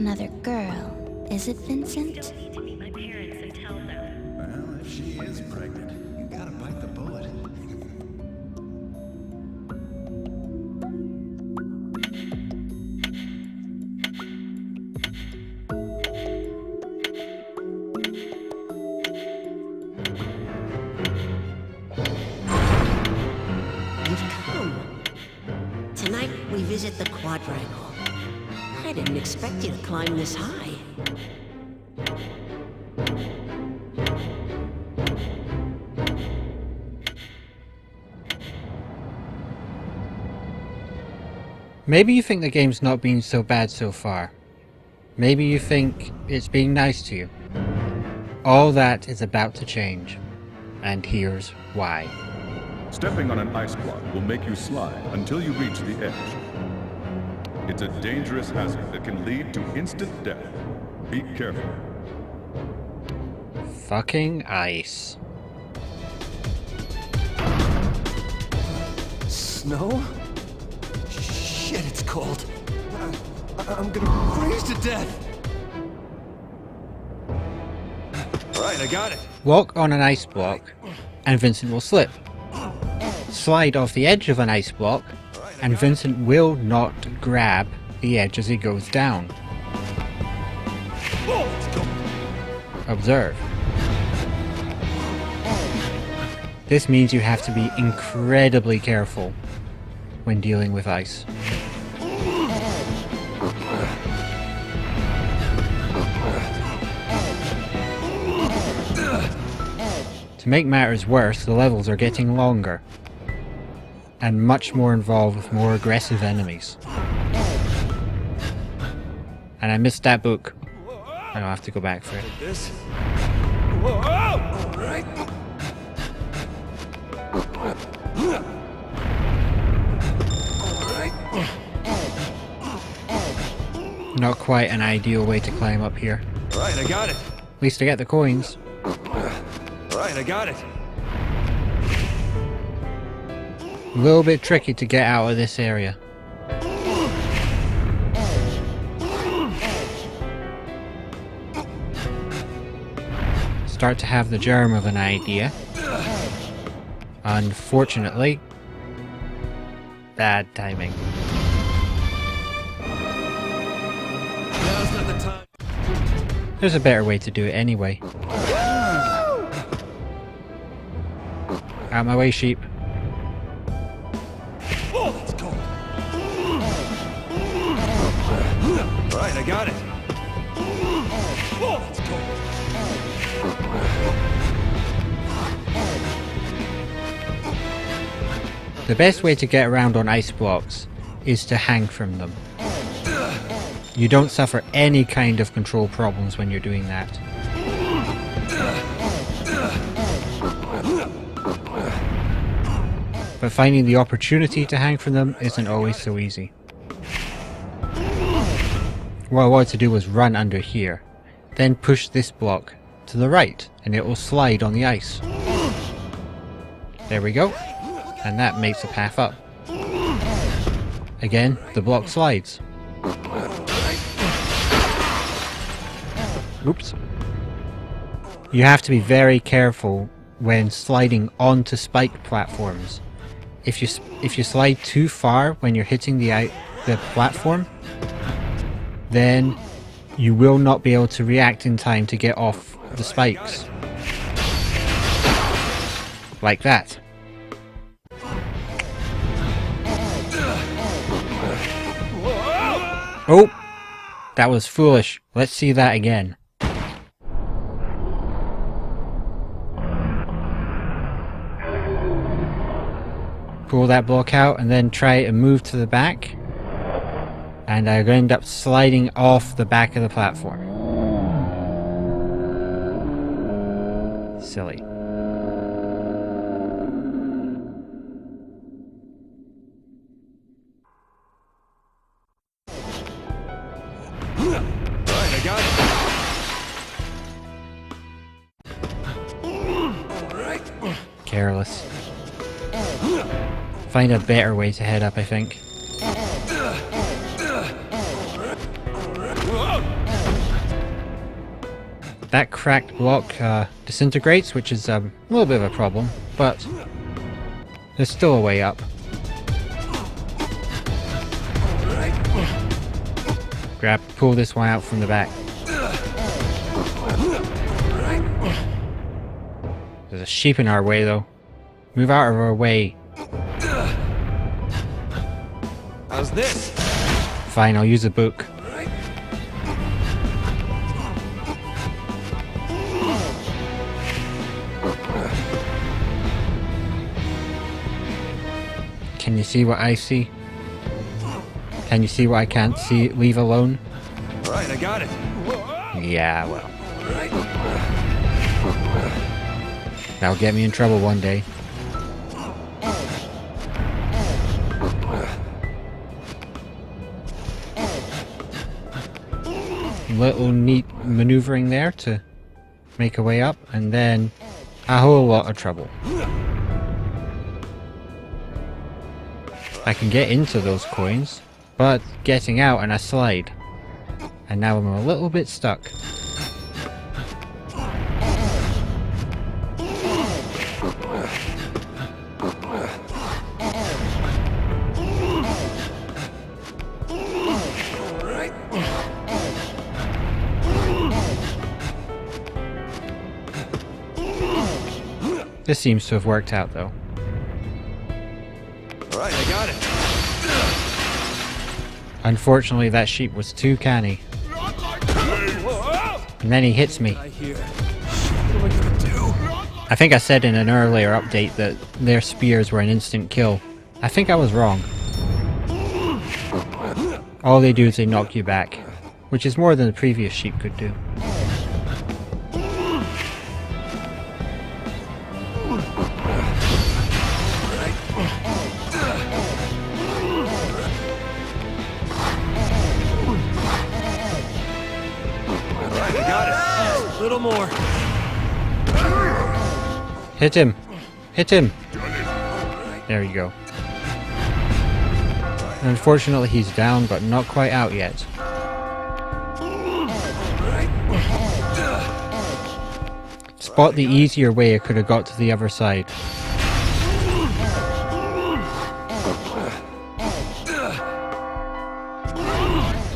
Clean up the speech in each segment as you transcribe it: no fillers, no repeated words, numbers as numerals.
another girl, is it, Vincent? Well, if she is pregnant, you gotta bite the bullet. You've come. Tonight we visit the Quadrangle. I didn't expect you to climb this high. Maybe you think the game's not been so bad so far. Maybe you think it's being nice to you. All that is about to change. And here's why. Stepping on an ice block will make you slide until you reach the edge. It's a dangerous hazard that can lead to instant death. Be careful. Fucking ice. Snow? Shit, it's cold. I'm gonna freeze to death. Alright, I got it. Walk on an ice block, and Vincent will slip. Slide off the edge of an ice block, and Vincent will not grab the edge as he goes down. Observe. This means you have to be incredibly careful when dealing with ice. To make matters worse, the levels are getting longer and much more involved with more aggressive enemies. And I missed that book. I don't have to go back for it. This. Whoa! Alright. Not quite an ideal way to climb up here. Alright, I got it. At least I get the coins. Alright, I got it. A little bit tricky to get out of this area. Start to have the germ of an idea. Unfortunately, bad timing. Now's not the time. There's a better way to do it anyway. Out my way, sheep. Oh, that's cold. Alright, I got it. Oh, that's cold. The best way to get around on ice blocks is to hang from them. You don't suffer any kind of control problems when you're doing that. But finding the opportunity to hang from them isn't always so easy. What I wanted to do was run under here, then push this block to the right, and it will slide on the ice. There we go, and that makes a path up. Again, the block slides. Oops. You have to be very careful when sliding onto spiked platforms. If you slide too far when you're hitting the platform, then you will not be able to react in time to get off the spikes. Like that. Oh! That was foolish. Let's see that again. Pull that block out and then try and move to the back. And I'm going to end up sliding off the back of the platform. Silly. Alright, I got it. Alright. Careless. Find a better way to head up, I think. Whoa! that cracked block disintegrates, which is a little bit of a problem, but there's still a way up. Pull this one out from the back. There's a sheep in our way, though. Move out of our way. How's this? Fine, I'll use a book. Can you see what I see? Can you see what I can't see? Leave alone? Right, I got it. Yeah, well. That'll get me in trouble one day. Little neat maneuvering there to make a way up, and then a whole lot of trouble. I can get into those coins, but getting out and a slide. And now I'm a little bit stuck. This seems to have worked out, though. All right, I got it. Unfortunately, that sheep was too canny. And then he hits me. I hear. What am I gonna do? I think I said in an earlier update that their spears were an instant kill. I think I was wrong. All they do is they knock you back, which is more than the previous sheep could do. A little more. Hit him! Hit him! There you go. Unfortunately, he's down, but not quite out yet. Spot the easier way I could have got to the other side.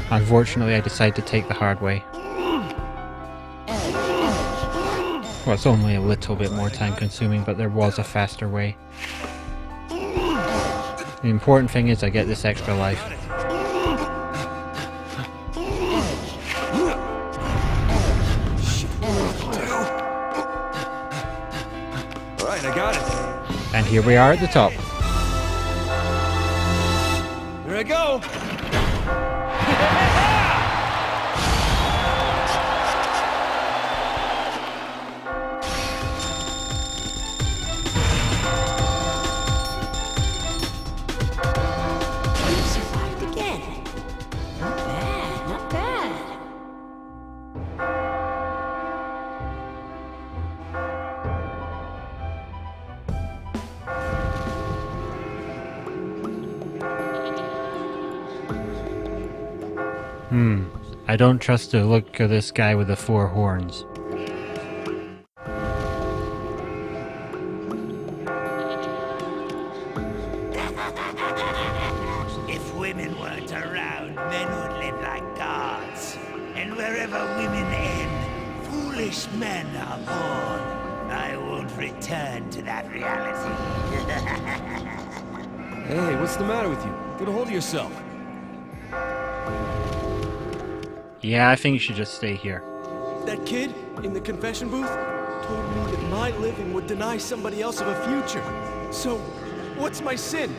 Unfortunately, I decided to take the hard way. Well, it's only a little bit more time consuming, but there was a faster way. The important thing is I get this extra life. Alright, I got it. And here we are at the top. Here I go. I don't trust the look of this guy with the 4 horns. If women weren't around, men would live like gods. And wherever women end, foolish men are born. I won't return to that reality. Hey, what's the matter with you? Get a hold of yourself. Yeah, I think you should just stay here. That kid in the confession booth told me that my living would deny somebody else of a future. So, what's my sin?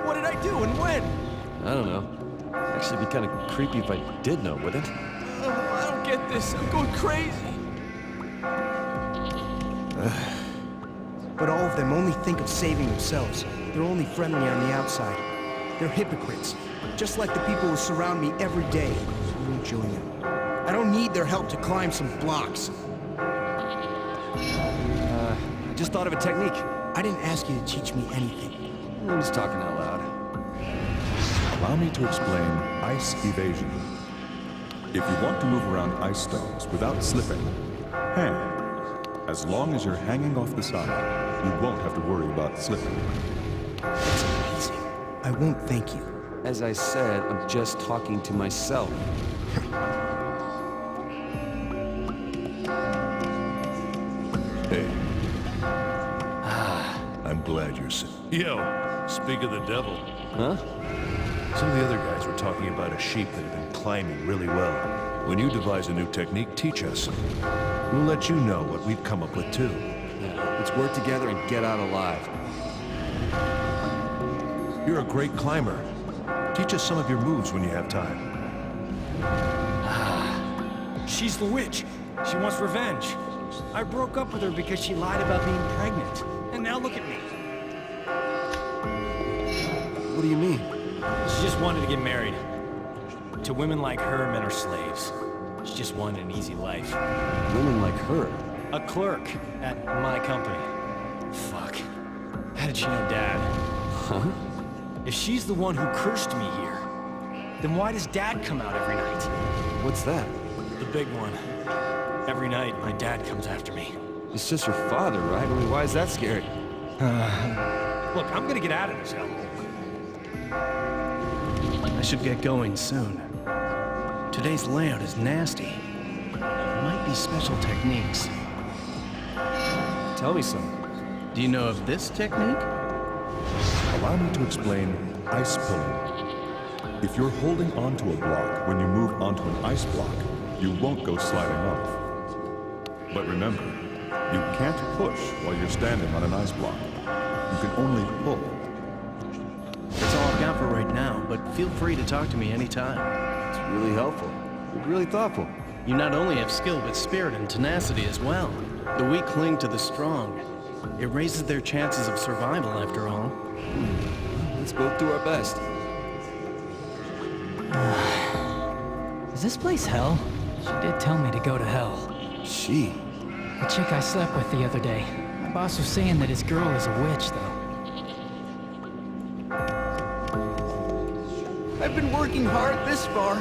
What did I do and when? I don't know. Actually, it'd be kind of creepy if I did know, wouldn't it? I don't get this. I'm going crazy. But all of them only think of saving themselves. They're only friendly on the outside. They're hypocrites, just like the people who surround me every day. So I won't join them. I don't need their help to climb some blocks. I just thought of a technique. I didn't ask you to teach me anything. I'm just talking out loud. Allow me to explain ice evasion. If you want to move around ice stones without slipping, Hang. As long as you're hanging off the side, you won't have to worry about slipping. That's amazing. I won't thank you. As I said, I'm just talking to myself. Hey. I'm glad you're sick. Yo, speak of the devil. Huh? Some of the other guys were talking about a sheep that had been climbing really well. When you devise a new technique, teach us. We'll let you know what we've come up with too. Yeah, let's work together and get out alive. You're a great climber. Teach us some of your moves when you have time. She's the witch. She wants revenge. I broke up with her because she lied about being pregnant. And now look at me. What do you mean? She just wanted to get married. To women like her, men are slaves. She just wanted an easy life. Women like her? A clerk at my company. Fuck. How did she know Dad? Huh? If she's the one who cursed me here, then why does Dad come out every night? What's that? The big one. Every night, my dad comes after me. It's just your father, right? I mean, why is that scary? Look, I'm gonna get out of this hell. I should get going soon. Today's layout is nasty. There might be special techniques. Tell me some. Do you know of this technique? Allow me to explain ice pulling. If you're holding onto a block when you move onto an ice block, you won't go sliding off. But remember, you can't push while you're standing on an ice block. You can only pull. That's all I've got for right now, but feel free to talk to me anytime. It's really helpful. You're really thoughtful. You not only have skill, but spirit and tenacity as well. The weak cling to the strong. It raises their chances of survival, after all. Let's both do our best. Is this place hell? She did tell me to go to hell. She? The chick I slept with the other day. My boss was saying that his girl is a witch, though. I've been working hard this far,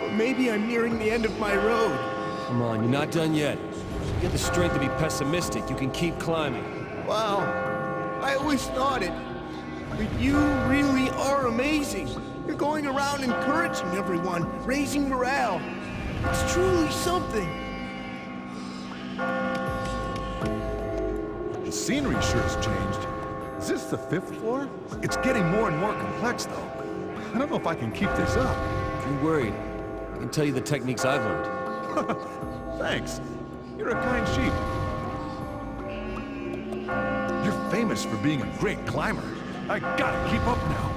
but maybe I'm nearing the end of my road. Come on, you're not done yet. You have the strength to be pessimistic. You can keep climbing. Wow, I always thought it. But you really are amazing. You're going around encouraging everyone, raising morale. It's truly something. The scenery sure has changed. Is this the 5th floor? It's getting more and more complex, though. I don't know if I can keep this up. If you're worried, I can tell you the techniques I've learned. Thanks. You're a kind sheep. You're famous for being a great climber. I gotta keep up now.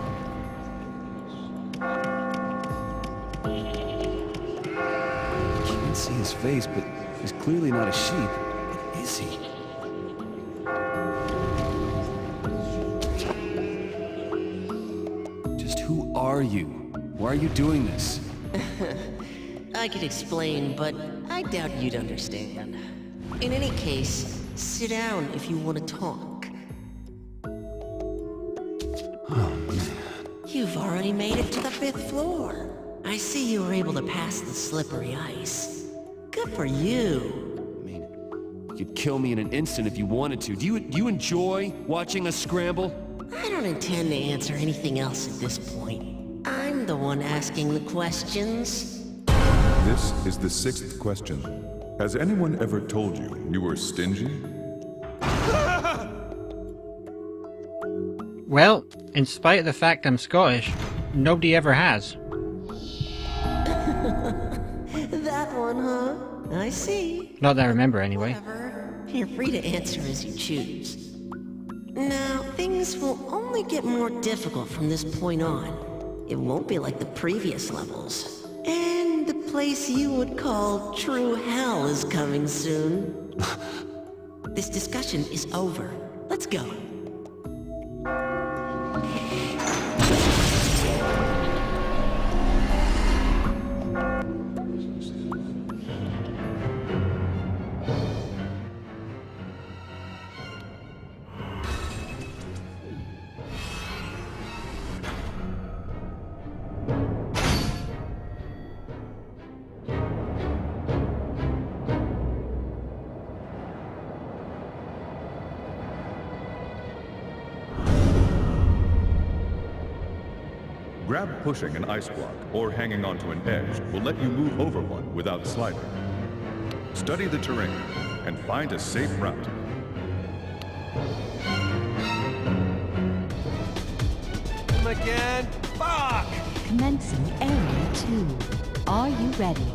Can't see his face, but he's clearly not a sheep. What is he? Just who are you? Why are you doing this? I could explain, but I doubt you'd understand. In any case, sit down if you want to talk. Oh, man. You've already made it to the 5th floor. I see you were able to pass the slippery ice. Good for you. I mean, you could kill me in an instant if you wanted to. Do you enjoy watching us scramble? I don't intend to answer anything else at this point. I'm the one asking the questions. This is the 6th question. Has anyone ever told you you were stingy? Well, in spite of the fact I'm Scottish, nobody ever has. That one, huh? I see. Not that I remember, anyway. Whatever. You're free to answer as you choose. Now, things will only get more difficult from this point on. It won't be like the previous levels. And the place you would call true hell is coming soon. This discussion is over. Let's go. Grab pushing an ice block or hanging onto an edge will let you move over one without sliding. Study the terrain and find a safe route. Him again? Fuck! Commencing Area 2. Are you ready?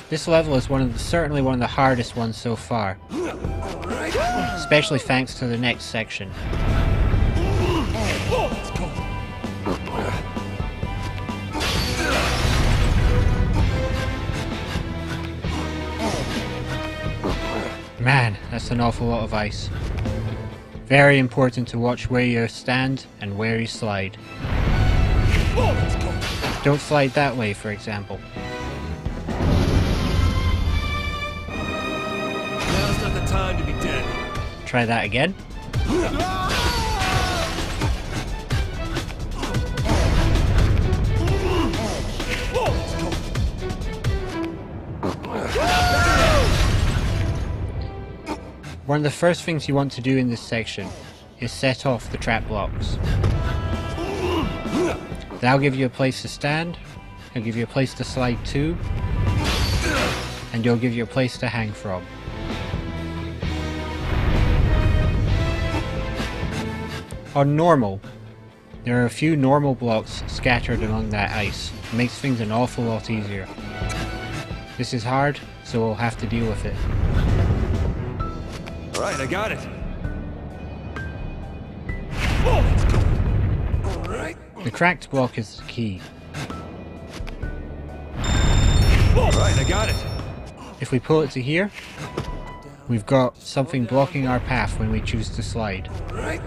This level is certainly one of the hardest ones so far. Especially thanks to the next section. Man, that's an awful lot of ice. Very important to watch where you stand and where you slide. Don't slide that way, for example. Now's not the time to be dead. Try that again. One of the first things you want to do in this section is set off the trap blocks. That'll give you a place to stand, it'll give you a place to slide to, and it'll give you a place to hang from. On normal, there are a few normal blocks scattered along that ice. It makes things an awful lot easier. This is hard, so we'll have to deal with it. Alright, I got it. Alright. The cracked block is the key. Alright, I got it. If we pull it to here, we've got something blocking our path when we choose to slide. Alright.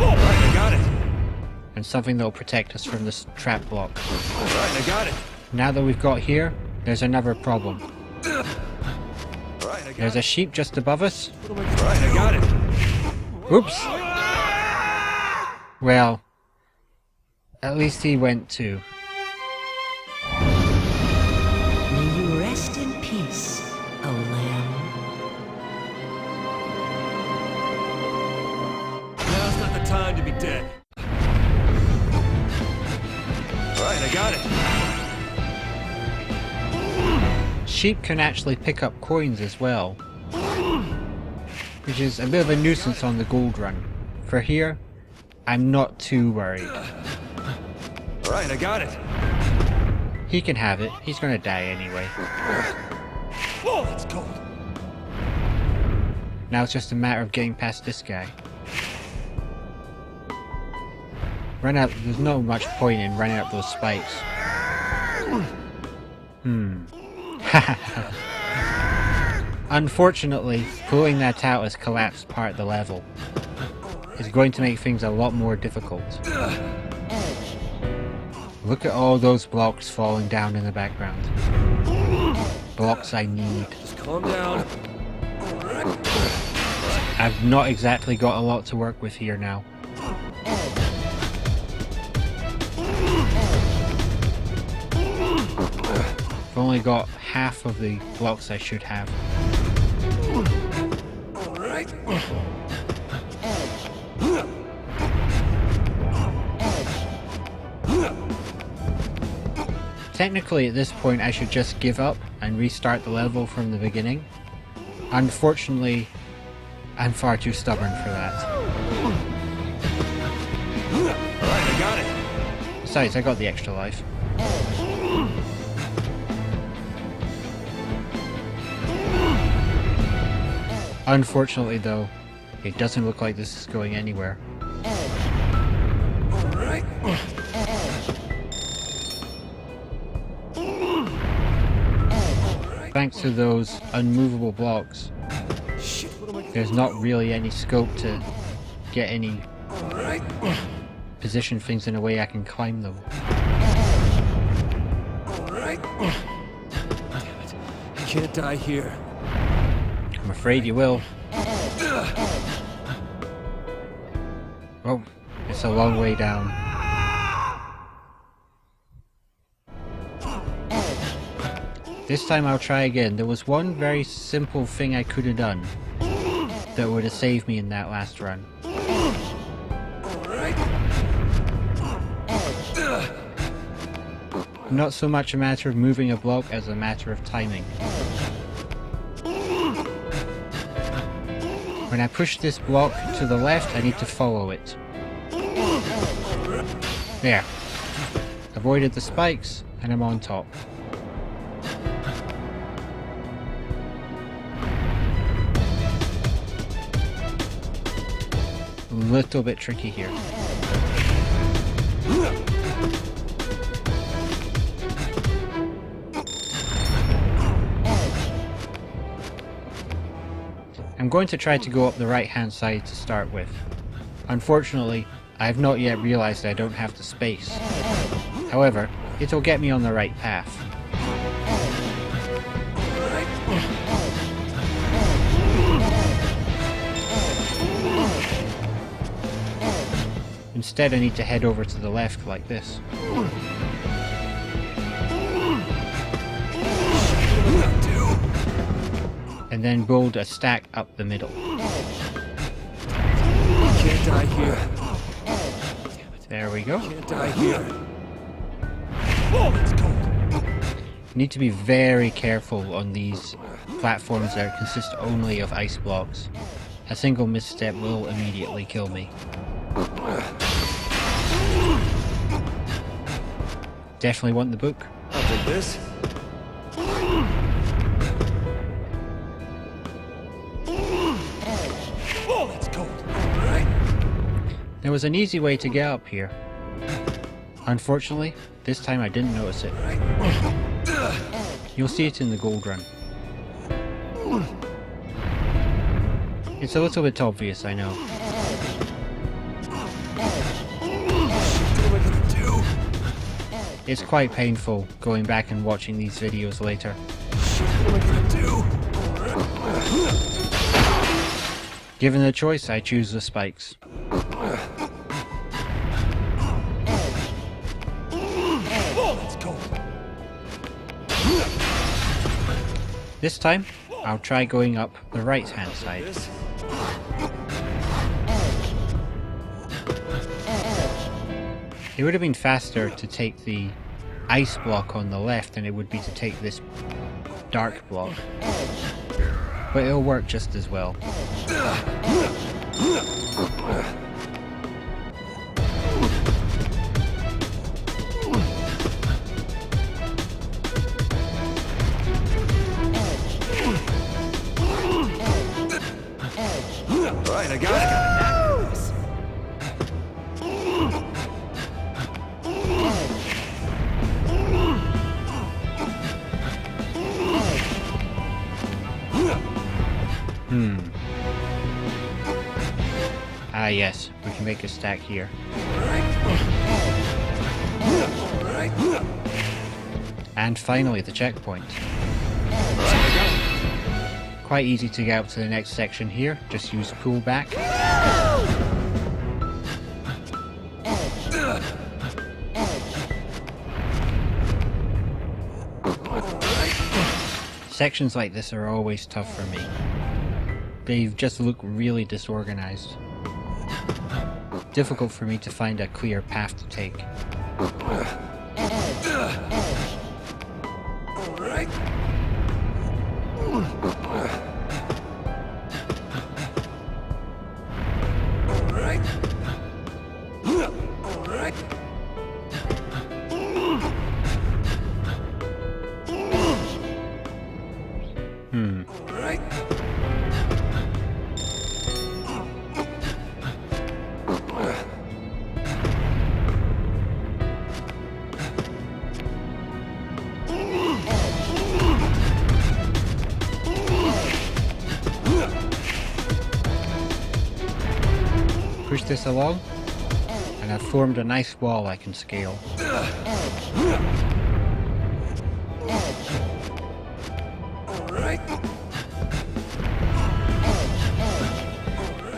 Alright, I got it. And something that will protect us from this trap block. Alright, I got it. Now that we've got here, there's another problem. Alright, I got There's a sheep just above us. Alright, I got it. Oops! Well, at least he went too. May you rest in peace, O Lamb. Now's not the time to be dead. Alright, I got it. Sheep can actually pick up coins as well, which is a bit of a nuisance on the gold run. For here, I'm not too worried. Alright, I got it. He can have it, he's gonna die anyway. Whoa, it's cold. Now it's just a matter of getting past this guy. There's not much point in running up those spikes. Unfortunately, pulling that out as collapsed part of the level is going to make things a lot more difficult. Look at all those blocks falling down in the background. Blocks I need. Just calm down. I've not exactly got a lot to work with here now. I've only got half of the blocks I should have. Alright. Technically at this point I should just give up and restart the level from the beginning. Unfortunately, I'm far too stubborn for that. Alright, I got it. Besides, I got the extra life. Unfortunately though, it doesn't look like this is going anywhere. Alright. Thanks to those unmovable blocks, there's not really any scope to get any position things in a way I can climb them. Alright. Damn it. I can't die here. I'm afraid you will. Oh, it's a long way down. This time I'll try again. There was one very simple thing I could have done that would have saved me in that last run. Not so much a matter of moving a block as a matter of timing. When I push this block to the left, I need to follow it. There. Avoided the spikes, and I'm on top. A little bit tricky here. I'm going to try to go up the right hand side to start with. Unfortunately, I have not yet realized I don't have the space. However, it'll get me on the right path. Instead, I need to head over to the left like this. And then build a stack up the middle. Can't die here. There we go. Can't die here. Need to be very careful on these platforms that consist only of ice blocks. A single misstep will immediately kill me. Definitely want the book. I'll take this. There was an easy way to get up here. Unfortunately, this time I didn't notice it. You'll see it in the gold run. It's a little bit obvious, I know. It's quite painful going back and watching these videos later. Given the choice, I choose the spikes. This time, I'll try going up the right hand side. It would have been faster to take the ice block on the left than it would be to take this dark block. But it'll work just as well. Right, I got it. Ah yes, we can make a stack here. And finally the checkpoint. Quite easy to get up to the next section here, just use pull back. Sections like this are always tough for me. They just look really disorganized. Difficult for me to find a clear path to take. Push this along, and I've formed a nice wall I can scale.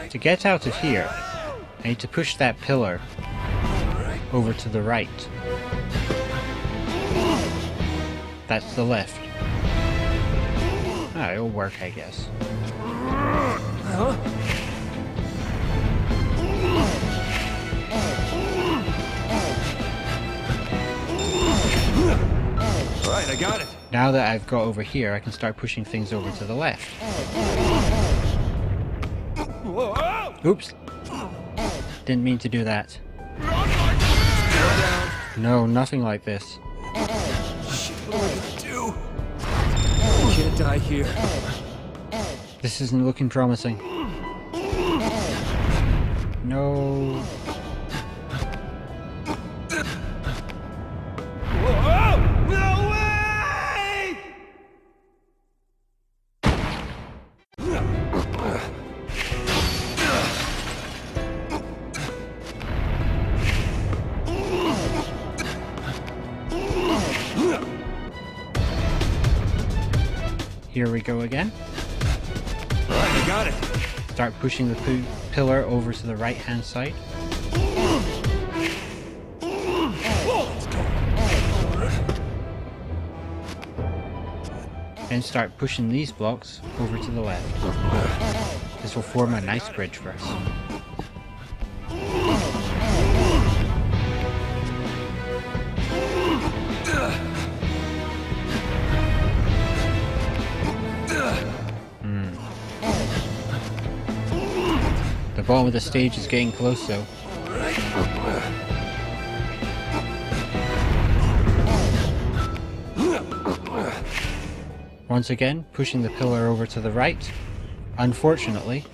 To get out of here, I need to push that pillar over to the right. That's the left. Ah, it'll work, I guess. Huh? Alright, I got it. Now that I've got over here, I can start pushing things over to the left. Whoa! Oops. Didn't mean to do that. No, nothing like this. Shit, what am I gonna do? I can't die here. This isn't looking promising. No. Whoa! No way! Here we go again. Alright, I got it. Start pushing the pillar over to the right hand side. Then start pushing these blocks over to the left. This will form a nice bridge for us. The bottom of the stage is getting close though. Once again, pushing the pillar over to the right. Unfortunately,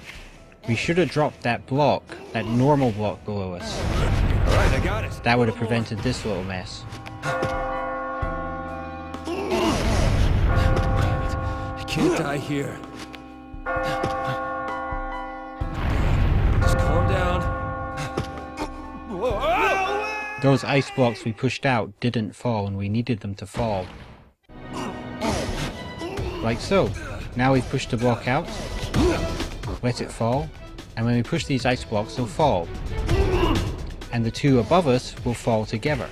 we should have dropped that block, that normal block below us. Alright, I got it. That would have prevented this little mess. I can't die here. Just calm down. Whoa! Those ice blocks we pushed out didn't fall and we needed them to fall. Like so. Now we've pushed the block out, let it fall, and when we push these ice blocks they'll fall. And the two above us will fall together.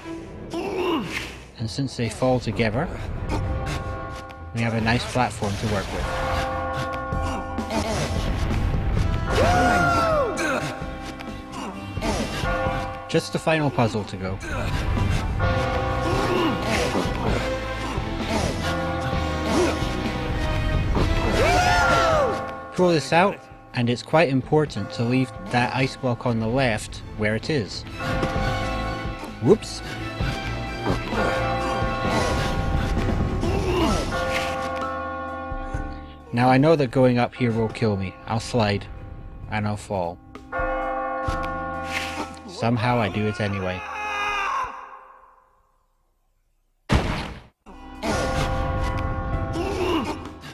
And since they fall together, we have a nice platform to work with. Just the final puzzle to go. Pull this out, and it's quite important to leave that ice block on the left where it is. Whoops! Now I know that going up here will kill me. I'll slide, and I'll fall. Somehow I do it anyway.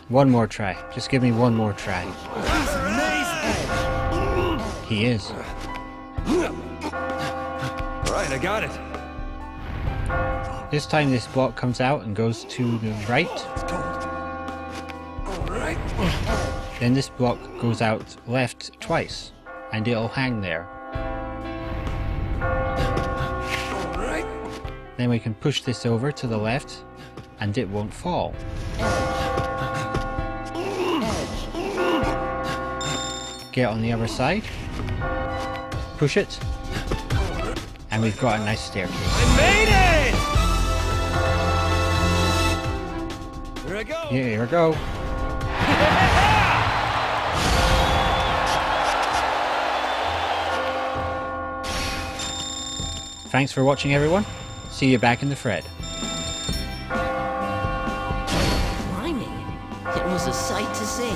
One more try. Just give me one more try. He is. Alright, I got it. This time this block comes out and goes to the right. Then this block goes out left twice, and it'll hang there. Then we can push this over to the left, and it won't fall. Get on the other side, push it, and we've got a nice staircase. I made it! Here I go! Yeah, here we go. Thanks for watching, everyone. See you back in the Fred. Blimey, it was a sight to see.